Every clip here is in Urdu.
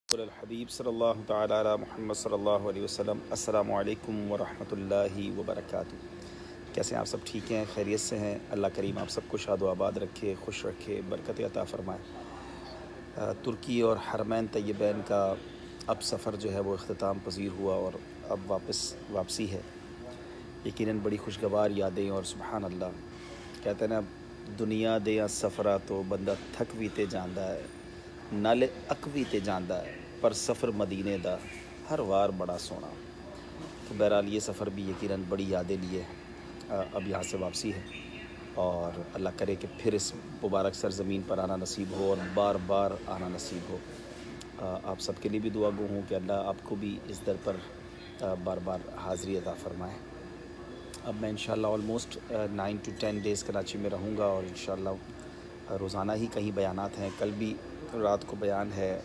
الحبیب صلی اللہ تعالی علی محمد صلی اللہ علیہ وسلم۔ السلام علیکم ورحمۃ اللہ وبرکاتہ۔ کیسے ہیں آپ سب؟ ٹھیک ہیں، خیریت سے ہیں؟ اللہ کریم آپ سب کو شاد و آباد رکھے، خوش رکھے، برکت عطا فرمائے۔ ترکی اور حرمین طیبین کا اب سفر جو ہے وہ اختتام پذیر ہوا اور اب واپسی ہے۔ یقیناً بڑی خوشگوار یادیں، اور سبحان اللہ کہتے ہیں نا، دنیا دے سفرہ تو بندہ تھک بھی تے جاندا ہے، نالے اک بھی تے جاندا ہے، پر سفر مدینے دا ہر وار بڑا سونا۔ تو بہرحال یہ سفر بھی یقیناً بڑی یادیں لیے اب یہاں سے واپسی ہے، اور اللہ کرے کہ پھر اس مبارک سرزمین پر آنا نصیب ہو اور بار بار آنا نصیب ہو۔ آپ سب کے لیے بھی دعا گو ہوں کہ اللہ آپ کو بھی اس در پر بار بار حاضری عطا فرمائے۔ اب میں انشاءاللہ آلموسٹ 9 to 10 ڈیز کراچی میں رہوں گا، اور انشاءاللہ روزانہ ہی کہیں بیانات ہیں۔ کل بھی رات کو بیان ہے،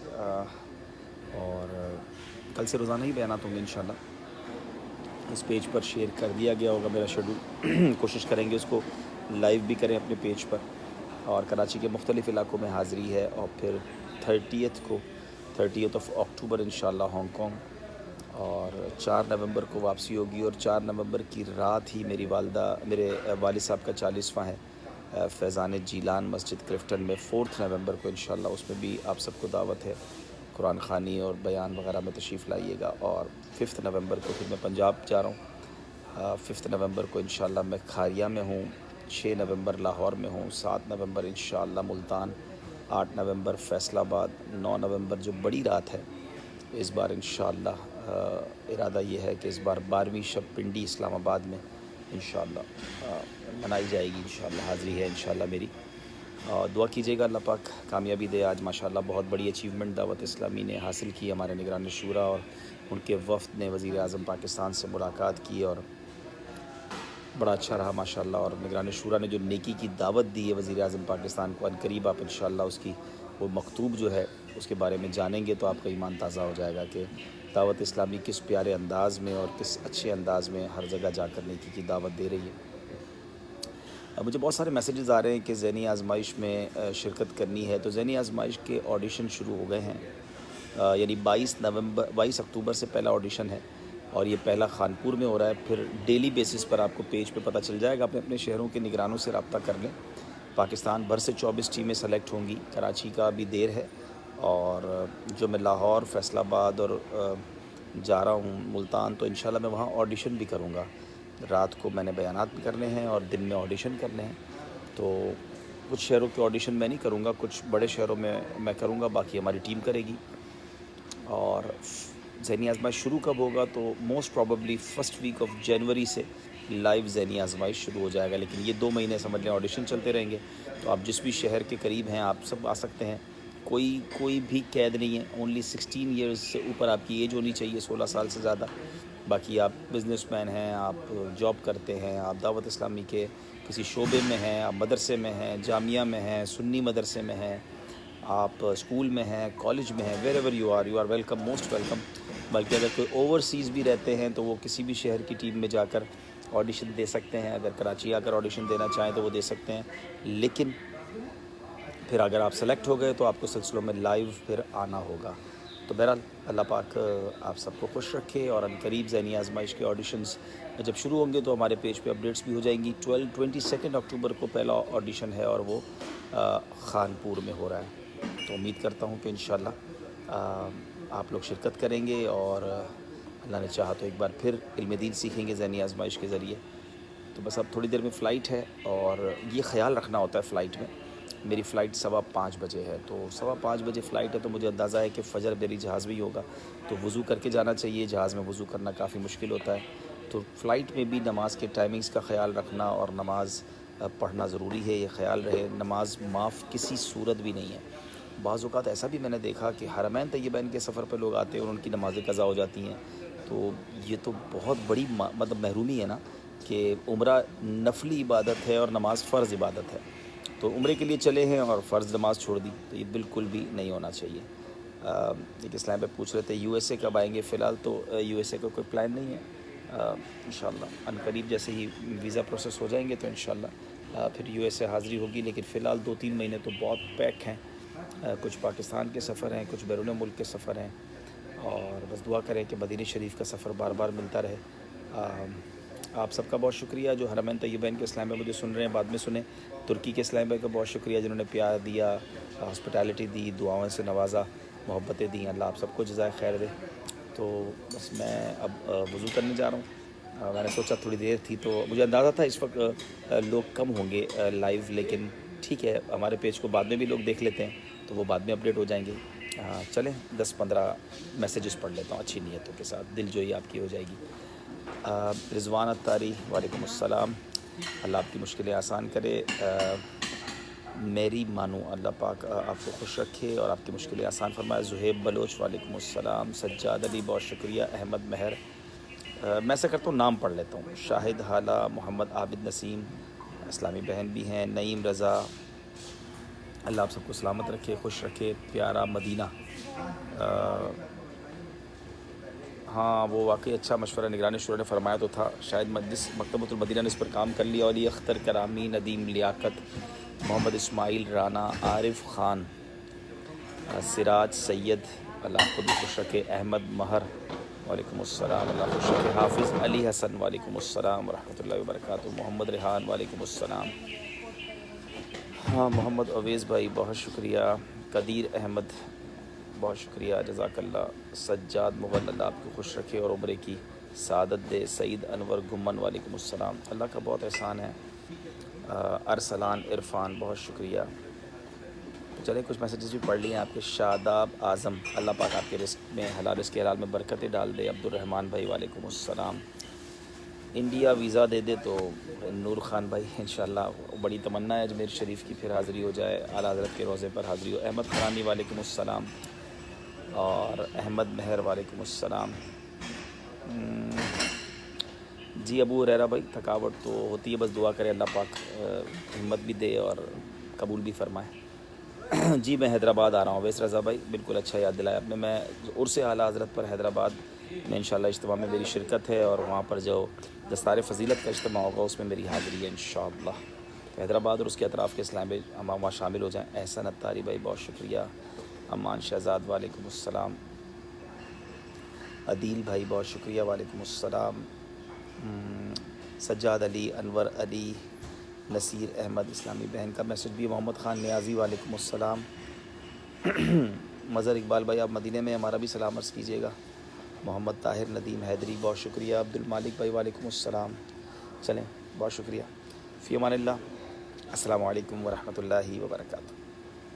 اور کل سے روزانہ ہی بیانات ہوں گے انشاءاللہ۔ اس پیج پر شیئر کر دیا گیا ہوگا میرا شیڈول، کوشش کریں گے اس کو لائیو بھی کریں اپنے پیج پر۔ اور کراچی کے مختلف علاقوں میں حاضری ہے، اور پھر 30 اکتوبر انشاءاللہ ہانگ کانگ، اور 4 نومبر کو واپسی ہوگی، اور 4 نومبر کی رات ہی میری میرے والد صاحب کا 40واں ہے فیضان جیلان مسجد کلفٹن میں۔ 4 نومبر کو انشاءاللہ اس میں بھی آپ سب کو دعوت ہے، قرآن خوانی اور بیان وغیرہ میں تشریف لائیے گا۔ اور 5 نومبر کو پھر میں پنجاب جا رہا ہوں۔ 5 نومبر کو انشاءاللہ میں کھاریا میں ہوں، 6 نومبر لاہور میں ہوں، 7 نومبر انشاءاللہ ملتان، 8 نومبر فیصل آباد، 9 نومبر جو بڑی رات ہے اس بار انشاءاللہ ارادہ یہ ہے کہ اس بار 12ویں شب پنڈی اسلام آباد میں انشاءاللہ منائی جائے گی۔ انشاءاللہ حاضری ہے انشاءاللہ میری، دعا کیجیے گا اللہ پاک کامیابی دے۔ آج ماشاءاللہ بہت بڑی اچیومنٹ دعوت اسلامی نے حاصل کی۔ ہمارے نگران شورا اور ان کے وفد نے وزیر اعظم پاکستان سے ملاقات کی، اور بڑا اچھا رہا ماشاءاللہ۔ اور نگران شورا نے جو نیکی کی دعوت دی ہے وزیر اعظم پاکستان کو، عنقریب آپ انشاءاللہ اس کی وہ مکتوب جو ہے اس کے بارے میں جانیں گے تو آپ کا ایمان تازہ ہو جائے گا کہ دعوت اسلامی کس پیارے انداز میں اور کس اچھے انداز میں ہر جگہ جا کر نیکی کی دعوت دے رہی ہے۔ مجھے بہت سارے میسیجز آ رہے ہیں کہ ذہنی آزمائش میں شرکت کرنی ہے، تو ذہنی آزمائش کے آڈیشن شروع ہو گئے ہیں، یعنی 22 اکتوبر سے پہلا آڈیشن ہے، اور یہ پہلا خانپور میں ہو رہا ہے۔ پھر ڈیلی بیسس پر آپ کو پیج پہ پتہ چل جائے گا، اپنے اپنے شہروں کے نگرانوں سے رابطہ کر لیں۔ پاکستان بھر سے 24 ٹیمیں سلیکٹ ہوں گی، کراچی کا بھی دیر ہے، اور جو میں لاہور، فیصل آباد اور جا رہا ہوں ملتان، تو انشاءاللہ میں وہاں آڈیشن بھی کروں گا۔ رات کو میں نے بیانات بھی کرنے ہیں اور دن میں آڈیشن کرنے ہیں۔ تو کچھ شہروں کے آڈیشن میں نہیں کروں گا، کچھ بڑے شہروں میں کروں گا، باقی ہماری ٹیم کرے گی۔ اور ذہنی آزمائش شروع کب ہوگا؟ تو most probably first week of جنوری سے لائیو ذہنی آزمائش شروع ہو جائے گا، لیکن یہ 2 مہینے سمجھ لیں آڈیشن چلتے رہیں گے۔ تو آپ جس بھی شہر کے قریب ہیں آپ سب آ سکتے ہیں، کوئی بھی قید نہیں ہے۔ اونلی 16 ایئرز سے اوپر آپ کی ایج ہونی چاہیے، 16 سال سے زیادہ۔ باقی آپ بزنس مین ہیں، آپ جاب کرتے ہیں، آپ دعوت اسلامی کے کسی شعبے میں ہیں، آپ مدرسے میں ہیں، جامعہ میں ہیں، سنی مدرسے میں ہیں، آپ اسکول میں ہیں، کالج میں ہیں، wherever you are welcome, most welcome. بلکہ اگر کوئی اوورسیز بھی رہتے ہیں تو وہ کسی بھی شہر کی ٹیم میں جا کر آڈیشن دے سکتے ہیں۔ اگر کراچی آ کر آڈیشن دینا چاہیں تو وہ دے سکتے ہیں، لیکن پھر اگر آپ سلیکٹ ہو گئے تو آپ کو سلسلوں میں لائیو پھر آنا ہوگا۔ تو بہرحال اللہ پاک آپ سب کو خوش رکھے، اور عنقریب ذہنی آزمائش کے آڈیشنز جب شروع ہوں گے تو ہمارے پیج پہ اپڈیٹس بھی ہو جائیں گی۔ 22 اکتوبر کو پہلا آڈیشن ہے، اور وہ خانپور میں ہو رہا ہے۔ تو امید کرتا ہوں کہ انشاءاللہ آپ لوگ شرکت کریں گے، اور اللہ نے چاہا تو ایک بار پھر علم دین سیکھیں گے ذہنی آزمائش کے ذریعے۔ تو بس اب تھوڑی دیر میں فلائٹ ہے، اور یہ خیال رکھنا ہوتا ہے فلائٹ میں، میری فلائٹ 5:15 بجے ہے، تو 5:15 بجے فلائٹ ہے، تو مجھے اندازہ ہے کہ فجر میری جہاز میں ہی ہوگا، تو وضو کر کے جانا چاہیے۔ جہاز میں وضو کرنا کافی مشکل ہوتا ہے، تو فلائٹ میں بھی نماز کے ٹائمنگز کا خیال رکھنا اور نماز پڑھنا ضروری ہے، یہ خیال رہے۔ نماز معاف کسی صورت بھی نہیں ہے۔ بعض اوقات ایسا بھی میں نے دیکھا کہ حرمین طیبین کے سفر پہ لوگ آتے ہیں اور ان کی نمازیں قضا ہو جاتی ہیں، تو یہ تو بہت بڑی مطلب محرومی ہے نا، کہ عمرہ نفلی عبادت ہے اور نماز فرض عبادت ہے، تو عمرے کے لیے چلے ہیں اور فرض نماز چھوڑ دی، تو یہ بالکل بھی نہیں ہونا چاہیے۔ ایک اسلام پہ پوچھ رہے تھے یو ایس اے کب آئیں گے؟ فی الحال تو یو ایس اے کا کوئی پلان نہیں ہے، انشاءاللہ عنقریب جیسے ہی ویزا پروسیس ہو جائیں گے تو انشاءاللہ پھر یو ایس اے حاضری ہوگی، لیکن فی الحال 2-3 مہینے تو بہت پیک ہیں، کچھ پاکستان کے سفر ہیں، کچھ بیرون ملک کے سفر ہیں، اور بس دعا کریں کہ مدینہ شریف کا سفر بار بار ملتا رہے۔ آپ سب کا بہت شکریہ جو حرمین طیبین کے اسلام میں مجھے سن رہے ہیں، بعد میں سنیں۔ ترکی کے اسلام بھائی کا بہت شکریہ جنہوں نے پیار دیا، ہاسپٹیلٹی دی، دعاؤں سے نوازا، محبتیں دیں۔ اللہ آپ سب کو جزائے خیر دے۔ تو بس میں اب وضو کرنے جا رہا ہوں۔ میں نے سوچا تھوڑی دیر تھی تو مجھے اندازہ تھا اس وقت لوگ کم ہوں گے لائیو، لیکن ٹھیک ہے، ہمارے پیج کو بعد میں بھی لوگ دیکھ لیتے ہیں تو وہ بعد میں اپڈیٹ ہو جائیں گے۔ چلیں 10-15 میسیجز پڑھ لیتا ہوں اچھی نیتوں کے ساتھ، دل جوئی آپ کی ہو جائے گی۔ رضوان اتاری، وعلیکم السلام، اللہ آپ کی مشکلیں آسان کرے۔ میری مانو، اللہ پاک آپ کو خوش رکھے اور آپ کی مشکلیں آسان فرمائے۔ زہیب بلوچ، وعلیکم السلام۔ سجاد علی، بہت شکریہ۔ احمد مہر، میں ایسا کرتا ہوں نام پڑھ لیتا ہوں۔ شاہد حالہ، محمد عابد نسیم، اسلامی بہن بھی ہیں۔ نعیم رضا، اللہ آپ سب کو سلامت رکھے، خوش رکھے۔ پیارا مدینہ، ہاں وہ واقعی اچھا مشورہ نگران شورا نے فرمایا تو تھا، شاید مجلس مکتبۃ المدینہ نے اس پر کام کر لیا۔ علی اختر کرامی، ندیم لیاقت، محمد اسماعیل رانا، عارف خان، سراج سید، اللہ آپ کو بھی خوش رکھے۔ احمد مہر، وعلیکم السلام، اللہ خوش رکھے۔ حافظ علی حسن، وعلیکم السلام ورحمۃ اللہ وبرکاتہ۔ محمد ریحان، وعلیکم السلام۔ ہاں محمد اویس بھائی، بہت شکریہ۔ قدیر احمد، بہت شکریہ، جزاک اللہ۔ سجاد مغل، اللہ آپ کو خوش رکھے اور عمرے کی سعادت دے۔ سعید انور گمن، وعلیکم السلام، اللہ کا بہت احسان ہے۔ ارسلان عرفان، بہت شکریہ۔ چلیں کچھ میسیجز بھی پڑھ لیے ہیں آپ کے۔ شاداب اعظم، اللہ پاک آپ کے رزق میں، حلال رزق کے حلال میں برکتیں ڈال دے۔ عبد الرحمن بھائی، وعلیکم السلام۔ انڈیا ویزا دے دے تو نور خان بھائی انشاءاللہ، بڑی تمنا ہے اجمیر شریف کی پھر حاضری ہو جائے، اعلیٰ حضرت کے روضے پر حاضری ہو۔ احمد خرانی، وعلیکم السلام، اور احمد مہر، وعلیکم السلام۔ جی ابو ہریرہ بھائی، تھکاوٹ تو ہوتی ہے، بس دعا کرے اللہ پاک ہمت بھی دے اور قبول بھی فرمائے۔ جی میں حیدرآباد آ رہا ہوں، اویس رضا بھائی، بالکل اچھا یاد دلایا آپ نے۔ میں عرس اعلیٰ حضرت پر حیدرآباد میں انشاءاللہ اجتماع میں میری شرکت ہے، اور وہاں پر جو دستار فضیلت کا اجتماع ہوگا اس میں میری حاضری ہے انشاءاللہ۔ حیدرآباد اور اس کے اطراف کے اسلام ہم وہاں شامل ہو جائیں۔ احسن اتاری بھائی، بہت شکریہ۔ امان شہزاد، وعلیکم السلام۔ عدیل بھائی، بہت شکریہ، وعلیکم السلام۔ سجاد علی، انور علی، نصیر احمد، اسلامی بہن کا میسج بھی۔ محمد خان نیازی، وعلیکم السلام۔ مظہر اقبال بھائی، آپ مدینہ میں ہمارا بھی سلام عرض کیجیے گا۔ محمد طاہر ندیم حیدری، بہت شکریہ۔ عبد المالک بھائی، وعلیکم السلام۔ چلیں بہت شکریہ، فی امان اللہ، السلام علیکم ورحمۃ اللہ وبرکاتہ۔